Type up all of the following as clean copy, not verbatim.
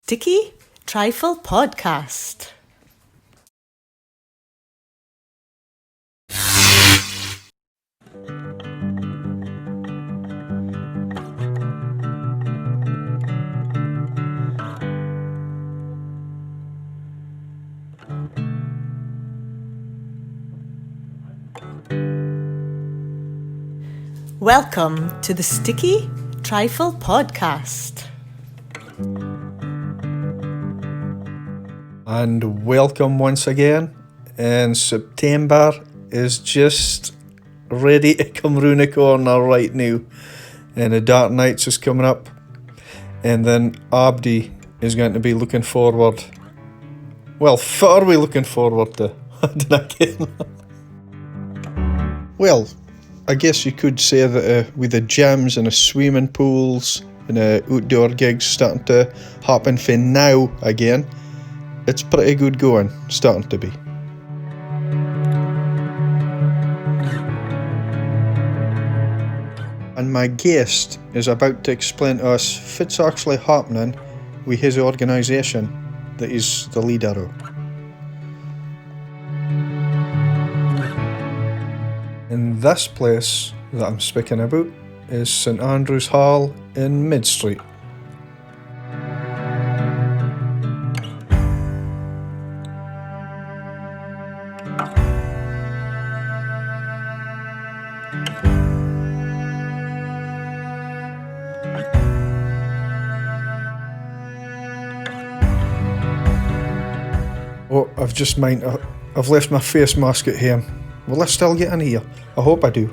StickyTriflePodcast. Welcome to the Sticky Trifle Podcast. And welcome once again. And September is just ready to come round the corner right now. And the Dark Nights is coming up. And then Abdi is going to be looking forward. Well, what are we looking forward to? I don't know. Well, I guess you could say that with the gyms and the swimming pools and the outdoor gigs starting to happen for now again, it's pretty good going, starting to be. And my guest is about to explain to us what's actually happening with his organisation that he's the leader of. And this place that I'm speaking about is St.Andrews Hall in Mid Street. Oh, I've left my face mask at home. Will I still get in here? I hope I do.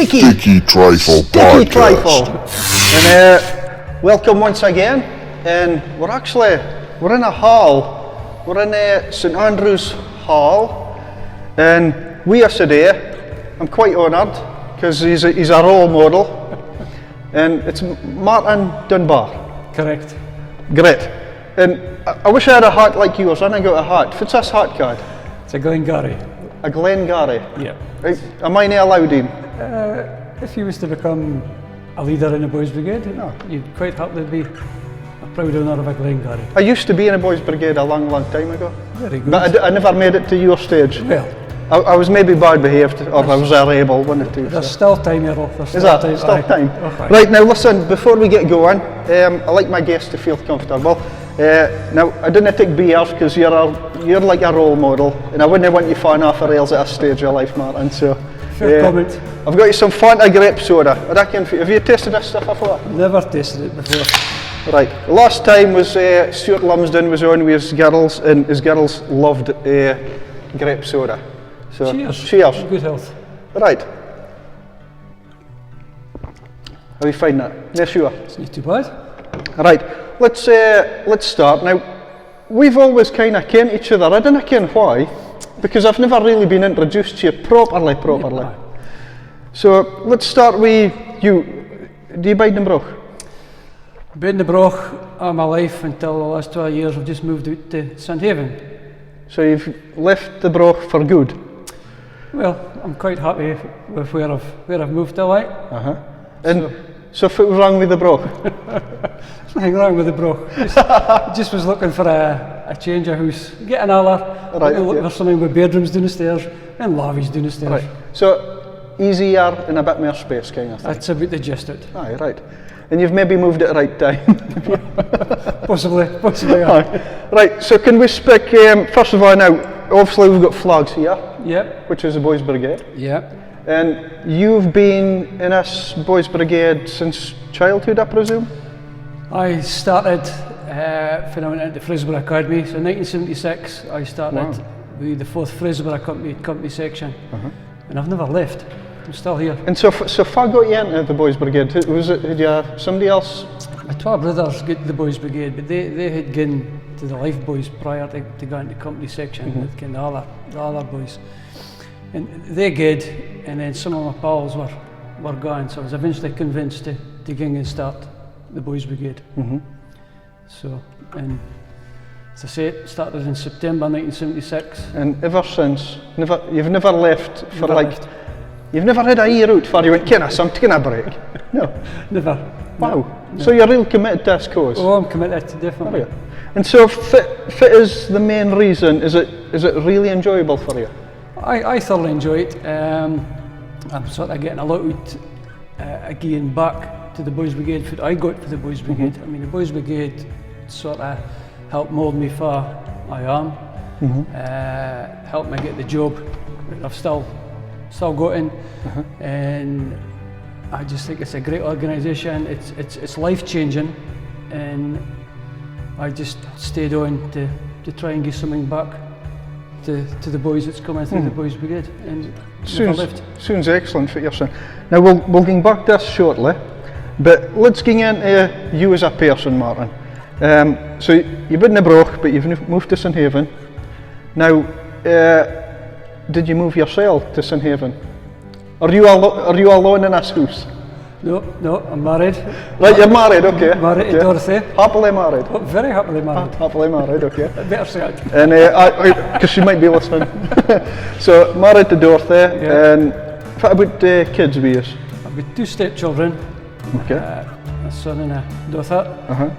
Sticky Trifle Podcast. And welcome once again. And we're in a hall. We're in St Andrews Hall, and we are today. I'm quite honoured because he's a role model, and it's Martin Dunbar. Correct. Great. And I wish I had a hat like yours. I ain't got a hat. What's this hat card? It's a Glengarry. A Glengarry. Yeah. Right. Am I not allowed in? If you was to become a leader in the Boys Brigade, you'd quite happily be a proud owner of a Glengarry. I used to be in a Boys Brigade a long time ago. Very good. But I never made it to your stage. Well, I was maybe bad behaved, or I was a rebel, one or two. there's still time, Errol. There's Is that time. still Aye. time? Oh, aye. Right, now listen, before we get going, I like my guests to feel comfortable. Now, I didn't take BS because you're like a role model, and I wouldn't want you falling off the rails at a stage of your life, Martin, so... Fair comment. I've got you some Fanta grape soda. I reckon, have you tasted this stuff before? Never tasted it before. Right, last time was Stuart Lumsden was on with his girls, and his girls loved grape soda. So, cheers. Good health. Right. How you find that? Yeah, sure. It's not too bad. Right, let's start. Now, we've always kind of known each other. I don't know why, because I've never really been introduced to you properly. Yeah. So, let's start with you. Do you bide in Broch? Been in the Broch all my life until the last 12 years. I've just moved out to St Haven. So you've left the Broch for good? Well, I'm quite happy with where I've moved to, like. And so what was wrong with the Broch? There's nothing wrong with the Broch. Just was looking for a change of house. Get another, looking for something with bedrooms down the stairs and lobbies down the stairs. Right. So easier and a bit more space, kind of thing. That's about the gist of it. Aye, right. And you've maybe moved at the right time. Possibly. Aye. Right, so can we speak, first of all now, obviously we've got flags here. Yep. Which is the Boys Brigade. Yep. And you've been in this Boys Brigade since childhood, I presume? I started when I went into Fraserburgh Academy, so 1976 I started with the 4th Fraserburgh company section, and I've never left. I'm still here. And so far got you into the Boys Brigade? Did you somebody else? My 2 brothers got to the Boys Brigade, but they had gone to the Life Boys prior to going to company section with the other boys. And they did, and then some of my pals were gone, so I was eventually convinced to go and start the Boys Brigade. So, and as I say, it started in September 1976. And ever since, you've never left for Never like, left. you've never had a year out for you went, Kenneth, I'm taking a break. No. Never. Wow. No. So you're real committed to this cause. Oh, I'm committed, definitely. Are you? And so fit is the main reason. Is it really enjoyable for you? I thoroughly enjoy it. I'm sort of getting a lot out again back to the Boys Brigade. For I got for the Boys Brigade. I mean, the Boys Brigade sort of helped mould me for I am. Helped me get the job that I've still got in, and I just think it's a great organisation. It's life changing, and I just stayed on to try and give something back to the boys that's coming through the Boys Brigade, and never left. Sounds excellent for your son. Now we'll get back to this shortly, but let's get into you as a person, Martin. So you've been in Broch, but you've moved to St Haven. Now, did you move yourself to St Haven? Are you alone in this house? No, I'm married. Right, you're married, okay. Married to Dorothy. Happily married. Oh, very happily married. Happily married, okay. Better say it. And because she might be listening. So married to Dorothy, and what about kids with you? I've got 2 stepchildren. Okay. A son and a daughter,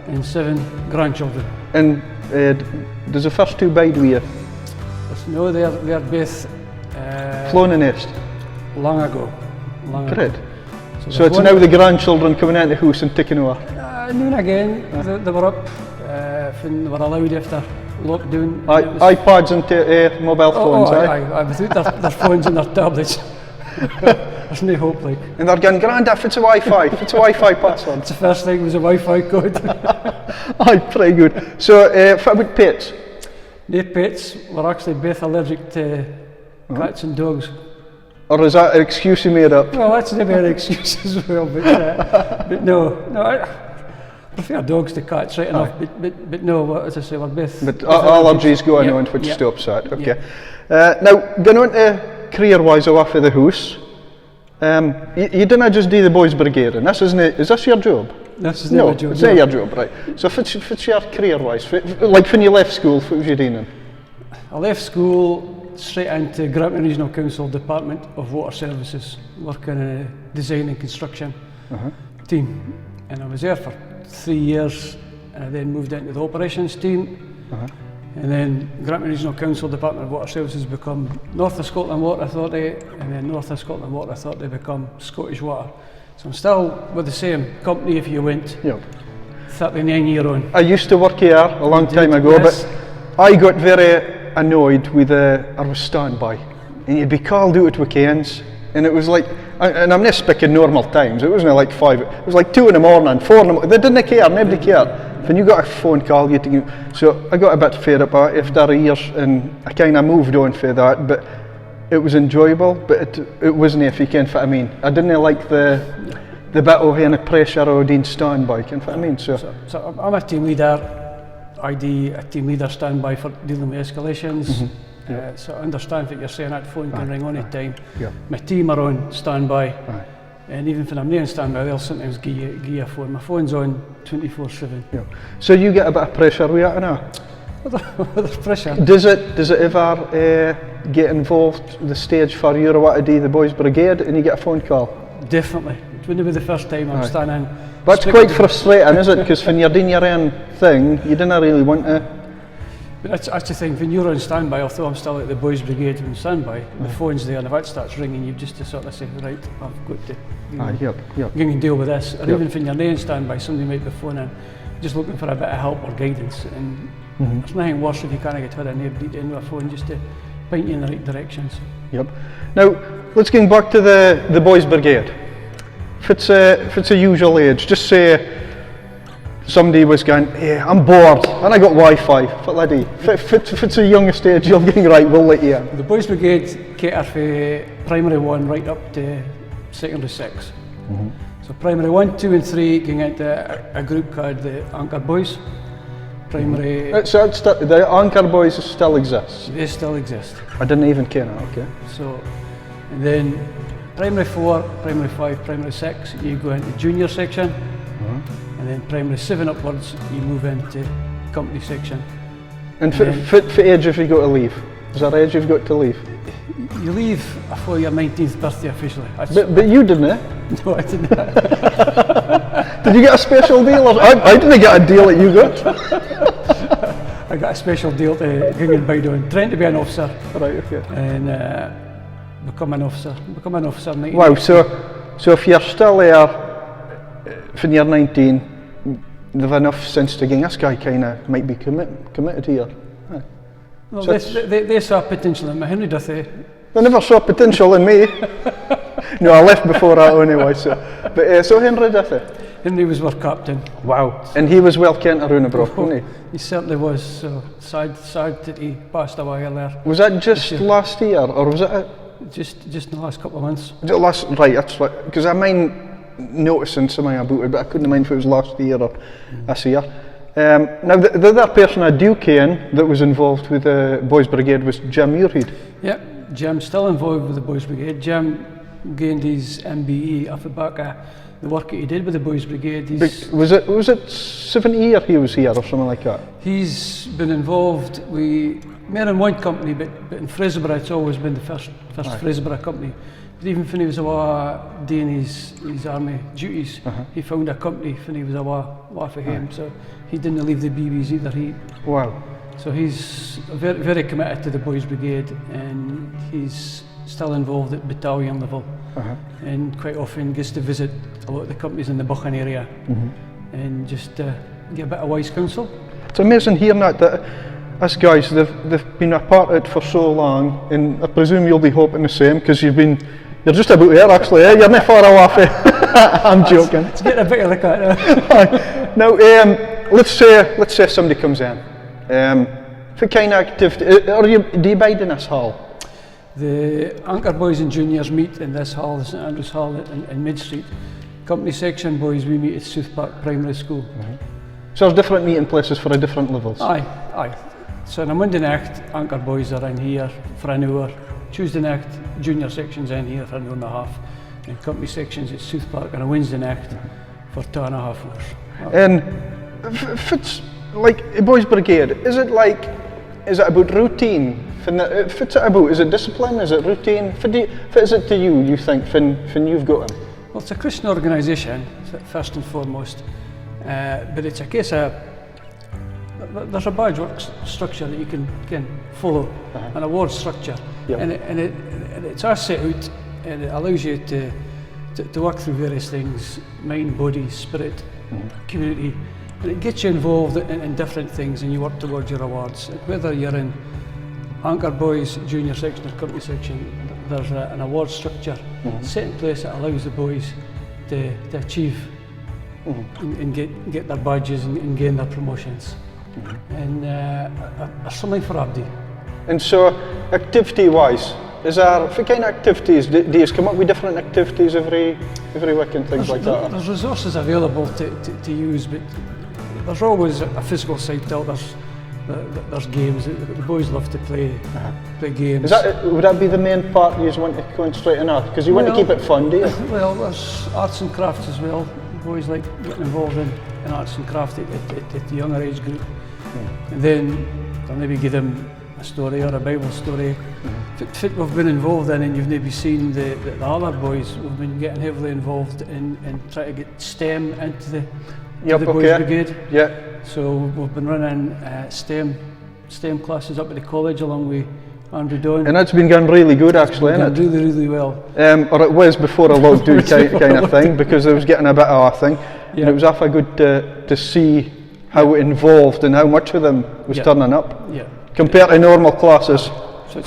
and 7 grandchildren. And does the first 2 bide with you? No, they're both Flown in nest. long ago. Great. So there's it's one- now the grandchildren coming into the house and taking over. Now and again, they were up when they were allowed after lockdown. iPads and mobile phones, aye? Without their phones and their tablets. There's no hope, like. And they're going, Grandad, it's a Wi-Fi, it's a Wi-Fi password. It's the first thing was a Wi-Fi code. Aye, pretty good. So what about pets? No pets. We're actually both allergic to cats and dogs. Or is that an excuse you made up? Well, that's never an excuse as well, but no, I prefer dogs to cats, right enough, but no, as I say, we're both... But allergies going on, which stops that, okay. Now, going on to career-wise away for the house, you didn't just do the Boys Brigade, and is this your job? This is never job. It's not your job, right. So if it's your career-wise, like when you left school, what was you doing? I left school straight into Grampian Regional Council Department of Water Services, working in a design and construction team. And I was there for 3 years, and I then moved into the operations team. And then Grampian Regional Council Department of Water Services become North of Scotland Water Authority, and then North of Scotland Water Authority become Scottish Water. So I'm still with the same company if you went 39 year on. I used to work here a long time ago, yes. but I got very annoyed with I was standby, and you'd be called out at weekends, and it was like, and I'm not speaking normal times, it wasn't like 5, it was like 2 in the morning, 4 in the morning, they didn't care, nobody cared. When you got a phone call, you think, so I got a bit fed up after years, and I kind of moved on for that, but it was enjoyable, but it wasn't, if you can fit what I mean. I didn't like the bit of the pressure of being standby, can fit what I mean. So I'm a team leader. I do a team leader standby for dealing with escalations. So I understand what you're saying, that phone can ring on at time. My team are on standby, and even when I'm not on standby, they'll sometimes give you a phone. My phone's on 24/7. So you get a bit of pressure with it, no? There's pressure. Does it ever get involved the stage for you or what to do the Boys Brigade and you get a phone call? Definitely. It wouldn't be the first time I'm standing. But it's quite frustrating, is it? Because when you're doing your own thing, you didn't really want to. But that's the thing, when you're on standby, although I'm still at the Boys Brigade on standby, the phone's there, and if that starts ringing, you've just to sort of say, right, I've got to go and deal with this. Or even when you're not on standby, somebody might be phoning, just looking for a bit of help or guidance. And there's nothing worse if you can't get hold of anybody to end with a phone just to point you in the right directions. Now, let's get back to the Boys Brigade. If it's a usual age, just say somebody was going, hey, I'm bored, and I got Wi-Fi, what do I do? If it's a youngest age, you're getting right, we'll let you in. The Boys Brigade cater for primary 1 right up to secondary 6. So primary 1, 2 and 3 going into a group called the Anchor Boys. Primary... So the Anchor Boys still exist? They still exist. I didn't even care now, okay. So And then primary 4, primary 5, primary 6, you go into junior section, and then primary 7 upwards, you move into company section. And for age have you got to leave? Is that age you've got to leave? You leave for your 19th birthday officially. But you didn't, eh? No, I didn't. Did you get a special deal? I didn't get a deal that you got. I got a special deal to go and bide on, trying to be an officer. Right, okay. And become an officer. Become an officer. Wow, so if you're still there when you're 19, they've enough sense to think this guy kind of might be committed here. Well, So they saw potential in me, Henry Duthie. they never saw potential in me. No, I left before that anyway. So Henry Duthie. Henry was our captain. Wow. And he was well kent around the Brook, wasn't he? He certainly was. So sad that he passed away earlier. Was that just last year, or was it? Just in the last couple of months. Was it last? Right, that's right. Because I mind noticing something about it, but I couldn't mind if it was last year or this year. Now, the other person I do ken that was involved with the Boys Brigade was Jim Muirhead. Yep, Jim's still involved with the Boys Brigade. Jim gained his MBE off the back of the work that he did with the Boys Brigade. Was it 70 years he was here or something like that? He's been involved with more than one company, but in Fraserburgh it's always been the first Fraserburgh company. But even when he was away doing his army duties, he found a company when he was away for him. So he didn't leave the BBs either. Wow. So he's very, very committed to the Boys Brigade, and he's still involved at battalion level, and quite often gets to visit a lot of the companies in the Buchan area, and just get a bit of wise counsel. It's amazing hearing that us guys, they've been a part of it for so long, and I presume you'll be hoping the same, because you're just about there actually, eh? You're not far away. I'm joking. It's getting a bit like that now. Now, let's say somebody comes in. For kind of activity, do you bide in this hall? The Anchor boys and juniors meet in this hall, the St.Andrews Hall in Mid Street. Company section boys, we meet at South Park Primary School. So there's different meeting places for the different levels? Aye. So on a Monday night, Anchor boys are in here for an hour. Tuesday night, junior section's in here for an hour and a half. And company section's at South Park on a Wednesday night for 2.5 hours. And if it's like a Boys Brigade, is it about routine? What's it about? Is it discipline? Is it routine? What is it to you think, when you've got them? Well, it's a Christian organisation, first and foremost, but it's a case of, there's a badge work structure that you can follow, an award structure, and it's all set out, and it allows you to work through various things, mind, body, spirit, community, and it gets you involved in different things, and you work towards your awards. Whether you're in Anchor Boys, Junior Section or Company Section, there's an award structure set in place that allows the boys to achieve and get their badges and gain their promotions. And there's something for everybody. And so, activity-wise, what kind of activities? Do you come up with different activities every week and things like that? There's resources available to use, but there's always a physical side to it. There's games. The boys love to play games. Would that be the main part you want to concentrate on that? Because you want to keep it fun, do you? Well, there's arts and crafts as well. The boys like getting involved in arts and crafts at the younger age group. And then I'll maybe give them a story or a Bible story. Fit we've been involved in, and you've maybe seen the other boys, we've been getting heavily involved in trying to get STEM into the Boys Brigade. Yeah. So we've been running STEM classes up at the college along with Andrew Don. And that's been going really good actually, isn't it? Really, really well. Or it was before a lockdown kind of thing, because it was getting a bit of a thing. And it was awfully good to see how involved and how much of them was turning up. Yeah. Compared to normal classes. So it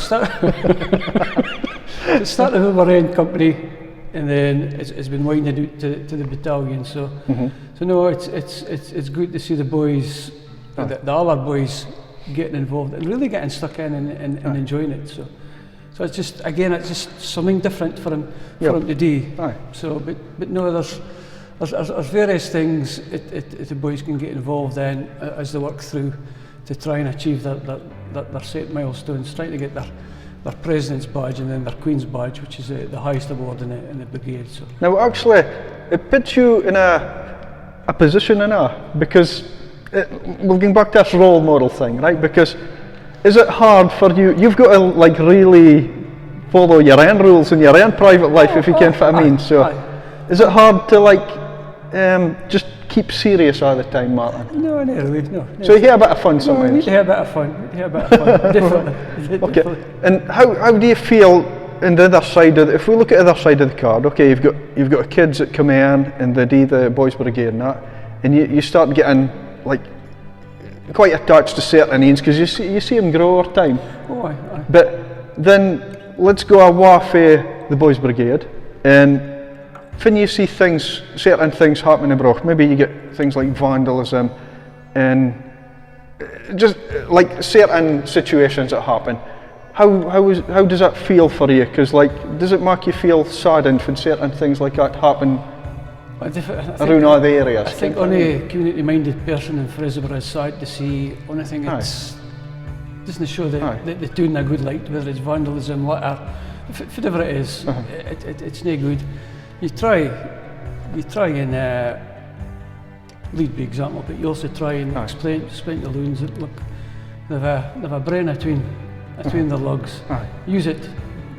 started with our own company, and then it's been winding out to the battalion. So no, it's good to see the boys, the other boys, getting involved and really getting stuck in and enjoying it. So it's just something different for them to do. So but no, there's various things the boys can get involved in as they work through to try and achieve their set milestones, trying to get their their president's badge and then their queen's badge, which is the highest award in the brigade. So. Now, actually, it puts you in a position because we're going back to this role model thing, right? Because is it hard for you? You've got to like really follow your own rules in your own private life, if you can fit I mean. So, is it hard to like just keep serious all the time, Martin? No, not really. No. So you hear a bit of fun sometimes. No, you hear a bit of fun. Definitely. Okay. And how do you feel on the other side of if we look at the other side of the card? Okay, you've got kids that come in and they do the Boys Brigade and that, and you start getting like quite attached to certain ends because you see them grow over time. Oh, aye. But then let's go away for the Boys Brigade, and when you see certain things happening abroad, maybe you get things like vandalism and just like certain situations that happen. How does that feel for you? Because like, does it make you feel saddened when certain things like that happen around all the areas? I think on a community-minded person in Fraserburgh is sad to see anything that's doesn't show that they're doing a good light, whether it's vandalism, litter, whatever it is, it's no good. You try and lead by example, but you also try and explain to loons that look, they've a brain between their legs. Use it.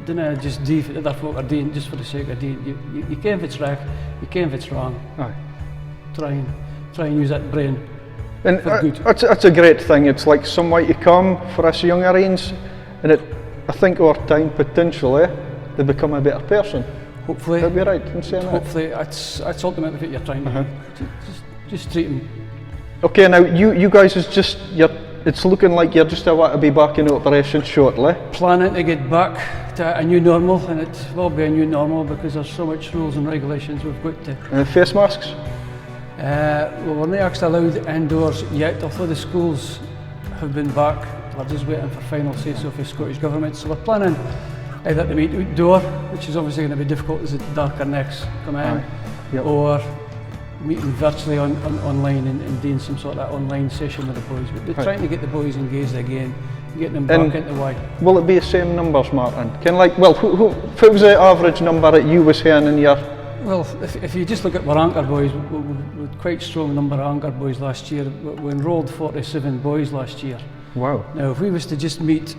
Don't just do what other folk are doing just for the sake of doing. You can if it's right, you can if it's wrong. Try and use that brain. And that's a great thing. It's like some way to come for us younger ones, and I think over time potentially they become a better person. Hopefully, that'd be right in saying that. Hopefully, that's ultimately what you're trying to do. Just treat them. Okay, now you guys it's looking like you're just about to be back in operation shortly. Planning to get back to a new normal, and it will be a new normal because there's so much rules and regulations we've got to. And face masks? Well, we're not actually allowed indoors yet, although the schools have been back. We're just waiting for final say-so for the Scottish Government. So we're planning either to meet outdoor, which is obviously going to be difficult as the darker nights come in, or meeting virtually online and doing some sort of online session with the boys. But they're trying to get the boys engaged again, getting them back into the way. Will it be the same numbers, Martin? What was the average number that you was hearing in your? Well, if you just look at our anchor boys, we had quite strong number of anchor boys last year. We enrolled 47 boys last year. Wow. Now, if we was to just meet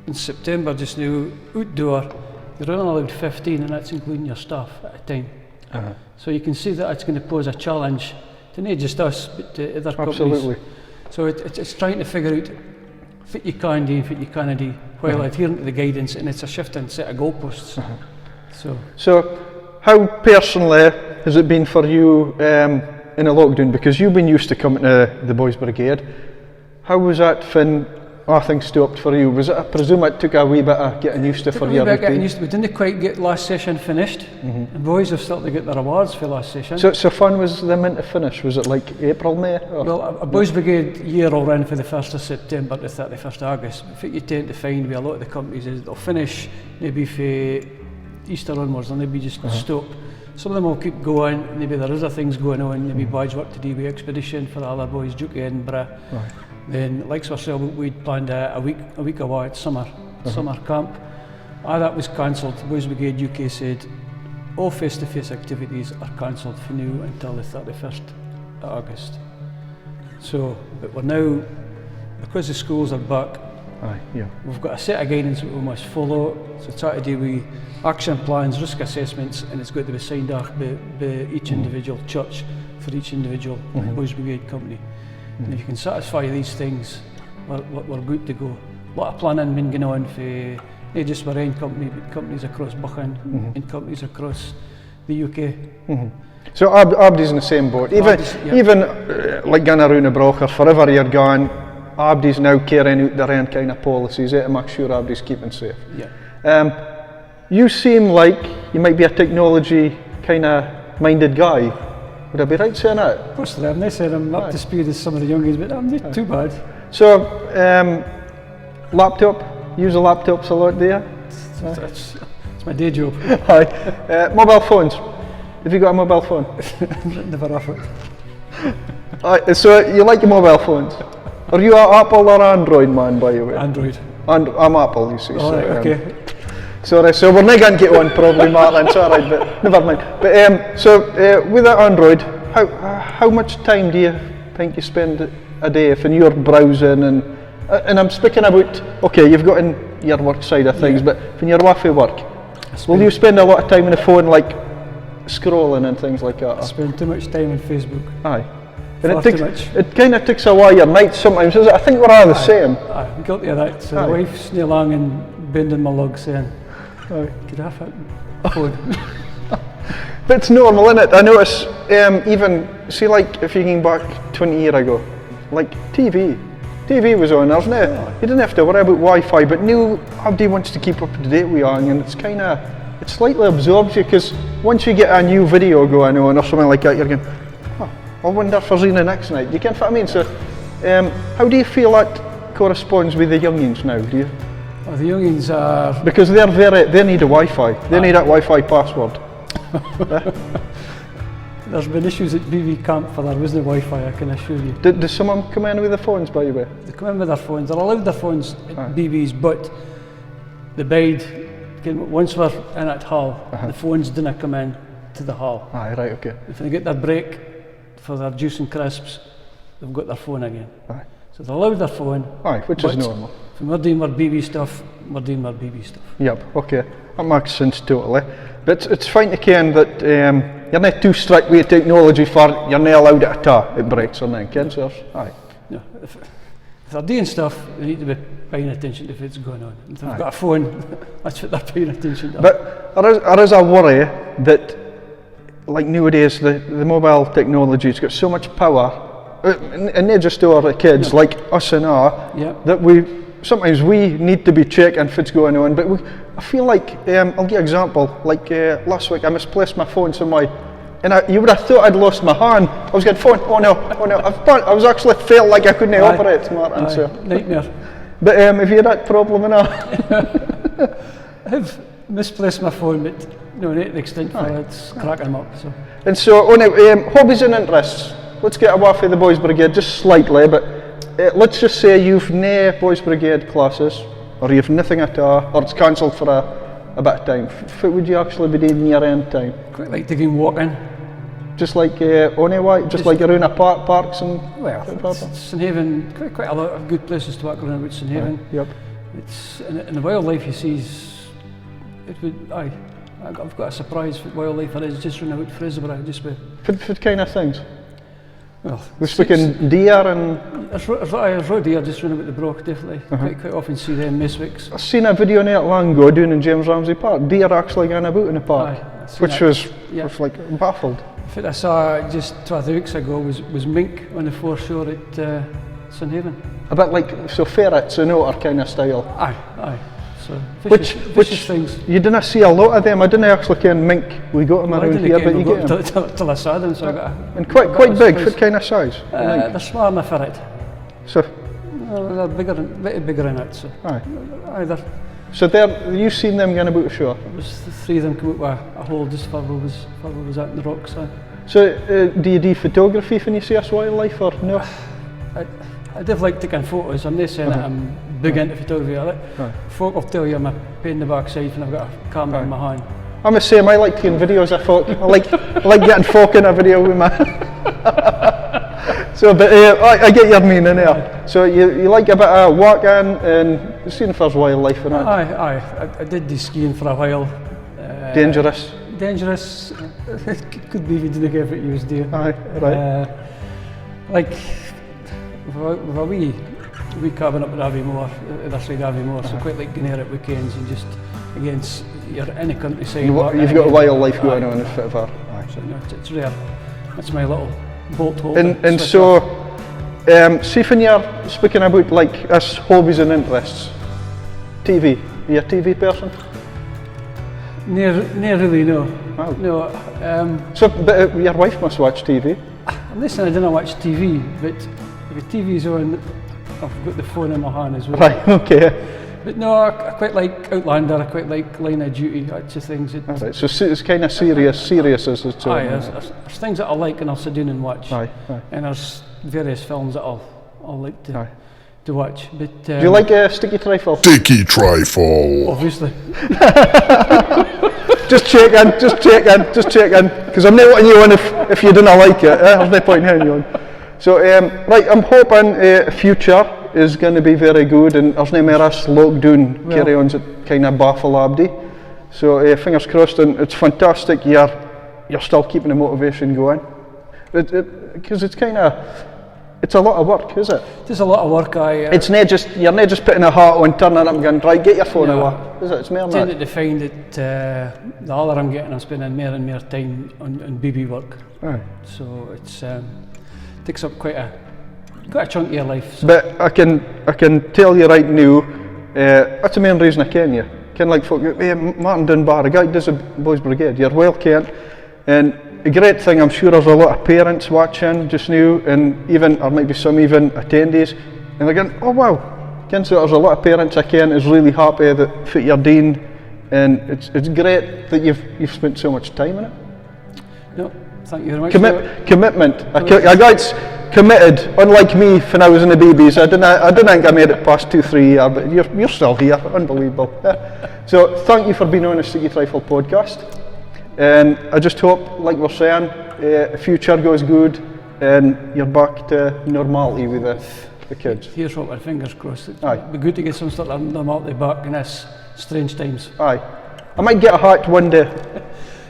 in September just now, outdoor, you're only allowed 15, and that's including your staff at a time. So you can see that it's going to pose a challenge to not just us, but to other companies. Absolutely. So it's trying to figure out what you can do and what you can't do while adhering to the guidance, and it's a shifting set of goalposts. So how personally has it been for you in a lockdown? Because you've been used to coming to the Boys Brigade. How was that when things stopped for you? Was it? I presume it took a wee bit of getting used to for your routine. We didn't quite get last session finished. The boys have started to get their awards for last session. So when was the meant to finish? Was it like April, May? Well, a Boys Brigade year will run for the 1st of September to 31st of August. What you tend to find with a lot of the companies is they'll finish maybe for Easter onwards, and maybe just stop. Some of them will keep going, maybe there is other things going on, maybe badge work to do with expedition for the other boys, Duke Edinburgh. Then, like ourselves, we'd planned a week away at summer camp. That was cancelled. Boys Brigade UK said all face-to-face activities are cancelled for now until the 31st of August. So, but we're now, because the schools are back, we've got a set of guidance that we must follow. So it's got to do with action plans, risk assessments, and it's got to be signed off by each individual church for each individual Boys Brigade company. And if you can satisfy these things, we're good to go. A lot of planning been going on for not just our own company, but companies across Buchan and companies across the UK. So Abdi's in the same boat. Even like going around the broker, forever you're going, Abdi's now carrying out their own kind of policies to make sure Abdi's keeping safe. You seem like you might be a technology kind of minded guy. Would I be right saying that? Of course, I'm not saying I'm up to speed as some of the youngies, but I'm not too bad. So, laptop, use the laptops a lot, do you? It's my day job. Mobile phones. Have you got a mobile phone? Never offered. So you like your mobile phones? Are you an Apple or Android man, by the way? Android. And I'm Apple, you see. Oh, so, right, okay. Sorry, so we're not going to get on probably, Martin, it's alright, but never mind. But with that Android, how much time do you think you spend a day if you're browsing and I'm speaking about, okay, you've got in your work side of things, but when you're away from work, will you spend a lot of time on the phone, like scrolling and things like that? I spend too much time on Facebook. Aye. And Far too much. it kind of takes away your night sometimes, is it? I think we're all the same. I'm guilty of that. So the wife's near along and bending my lug saying, could I have a phone? But it's normal, isn't it? I notice, even, see like if you came back 20 years ago, like TV was on, there's no, you didn't have to worry about Wi-Fi, but now everybody wants to keep up to date with you, and it slightly absorbs you, because once you get a new video going on or something like that, you're going, I wonder if there's the next night. You get what I mean? So, how do you feel that corresponds with the youngins now? Do you? Well, the youngins are... Because they need a Wi-Fi. They need that Wi-Fi password. There's been issues at BB camp for there wasn't Wi-Fi, I can assure you. Does someone come in with their phones, by the way? They come in with their phones. They're allowed their phones at BB's, but the bide, once we're in at hall, the phones didn't come in to the hall. Aye, right, okay. If they get their break for their juice and crisps, they've got their phone again. Aye. So they're allowed their phone. Aye, which is normal. When we're doing our BB stuff, we're doing our BB stuff. Yep, okay. That makes sense totally. But it's fine to ken that you're not too strict with technology for you're not allowed at it breaks or anything, ken, so aye. No, if they're doing stuff, they need to be paying attention to what's going on. If they've got a phone, that's what they're paying attention to. But there is a worry that, like nowadays, the mobile technology's got so much power, and not just to our kids, like us and that sometimes we need to be checking what's going on, but I feel like, I'll give you an example, like last week I misplaced my phone somewhere, and you would have thought I'd lost my hand. I was getting phone, oh no, I was actually felt like I couldn't operate, Martin, so. Nightmare. But have you had that problem enough? I've misplaced my phone, but no, not to the extent for it's cracking them up. So. And so, hobbies and interests. Let's get away from the Boys Brigade just slightly, but let's just say you've no Boys Brigade classes, or you've nothing at all, or it's cancelled for a bit of time. What would you actually be doing in your end time? Quite like to go walking. Just like anyway, just like around parks and. Well, St. Haven, quite a lot of good places to walk around with St. Haven. Yep. It's in the wildlife you see. I've got a surprise for wildlife there is just around about Fraserburgh, just with. What kind of things? Well, we're speaking deer and. There's road deer just around about the Broch, definitely. Quite often see them Miswicks. I've seen a video not long ago doing in James Ramsey Park. Deer actually going about in the park, which was like baffled. In fact, I saw just 2 weeks ago was mink on the foreshore at St. Haven. A bit like ferrets in outer kind of style. Aye. So vicious things. You didn't see a lot of them. I didn't actually ken mink. We got them around here, but you get them. Till I saw them, so I got. And quite big. What kind of size? They're smaller than a ferret. So. They're bigger than that. So. Aye. So you've seen them going about ashore? It was 3 of them come out with a hole just where we was at in the rocks. So do you do photography when you see us wildlife or no? I do like taking photos. I'm not saying that I'm big into photography. Folk will tell you I'm a pain in the backside when I've got a camera in my hand. I'm the same. I like taking videos of folk. I like getting folk in a video with my. So, but I get your meaning there. So you like a bit of walking and seeing if there's wildlife in it. Aye. I did the skiing for a while. Dangerous. Dangerous. Could be if you didn't get what you was doing. Aye, right. Like with a wee cabin up at Aviemore, other side of Aviemore, so quite like going there at weekends and just against you're in the countryside. You've got a wildlife going on if ever. So no, it's rare. That's my little bolt hole. And so, see when you're speaking about like us hobbies and interests, TV. Are you a TV person? Near really, no. Oh. No. So, but your wife must watch TV. I'm not saying I didn't watch TV, but if the TV's on, I've got the phone in my hand as well. Right, okay. But no, I quite like Outlander, I quite like Line of Duty, types of things. Right, so it's kind of serious as it's aye, there's things that I like and I'll sit down and watch. Aye. And there's various films that I'll like to to watch. But Do you like Sticky Trifle? Sticky Trifle. obviously, Just checking, because I'm not letting you on if you didn't like it. There's no point in having you on. So, right, I'm hoping the future is going to be very good, and there's no more us lockdown carry-ons that kind of baffle Abdi. So, fingers crossed, and it's fantastic you're still keeping the motivation going. Because it's a lot of work, is it? there's a lot of work. It's not just, you're not just putting a hat on, turning up and going, right, get your phone away. Is it? It's more than tended that. to find that the older I'm getting, I'm spending more and more time on BB work. Aye. So it's takes up quite a chunk of your life. So. But I can tell you right now, that's the main reason I ken you. Ken like folk, Martin Dunbar, a guy who does the Boys Brigade, you're well kent. And a great thing, I'm sure there's a lot of parents watching just now, and even, or maybe some even attendees, and they're going, oh wow, Ken, so there's a lot of parents I ken is really happy that what you're doing, and it's great that you've spent so much time in it. No, thank you very much. Commitment. A guy's committed, unlike me when I was in the babies. I didn't think I made it past 2-3 years, but you're still here, unbelievable. So thank you for being on the Sticky Trifle podcast. And I just hope, like we're saying, the future goes good and you're back to normality with the kids. Here's what my fingers crossed. It'd Aye. be good to get some sort of normality back in this strange times. Aye. I might get a hat one day.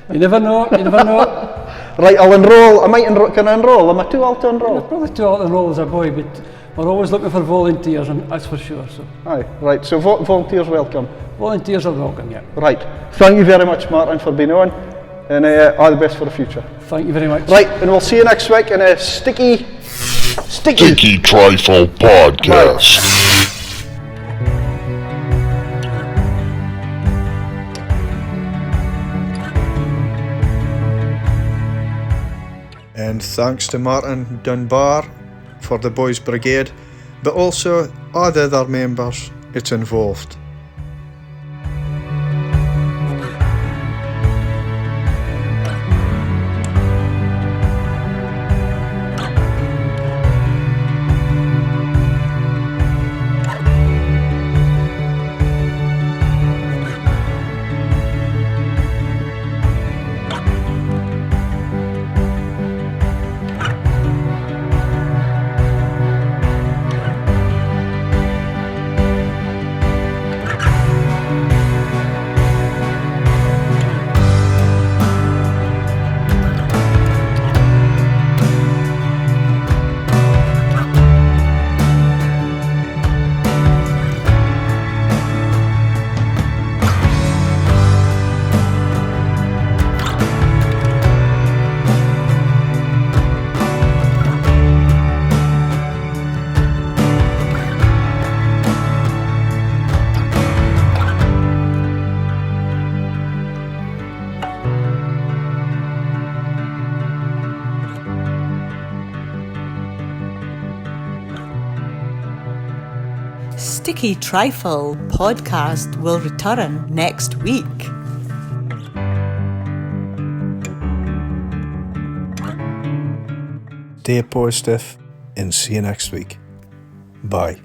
You never know, Right, I'll enrol. Can I enrol? Am I too old to enrol? You're probably too old to enrol as a boy, but we're always looking for volunteers, and that's for sure. So Aye, right, so volunteers welcome. volunteers are welcome, yeah. Right, thank you very much, Martin, for being on, and all the best for the future. Thank you very much. Right, and we'll see you next week in a Sticky Trifle Podcast. And thanks to Martin Dunbar for the Boys Brigade, but also all the other members it's involved. Sticky Trifle podcast will return next week. Stay positive and see you next week. Bye.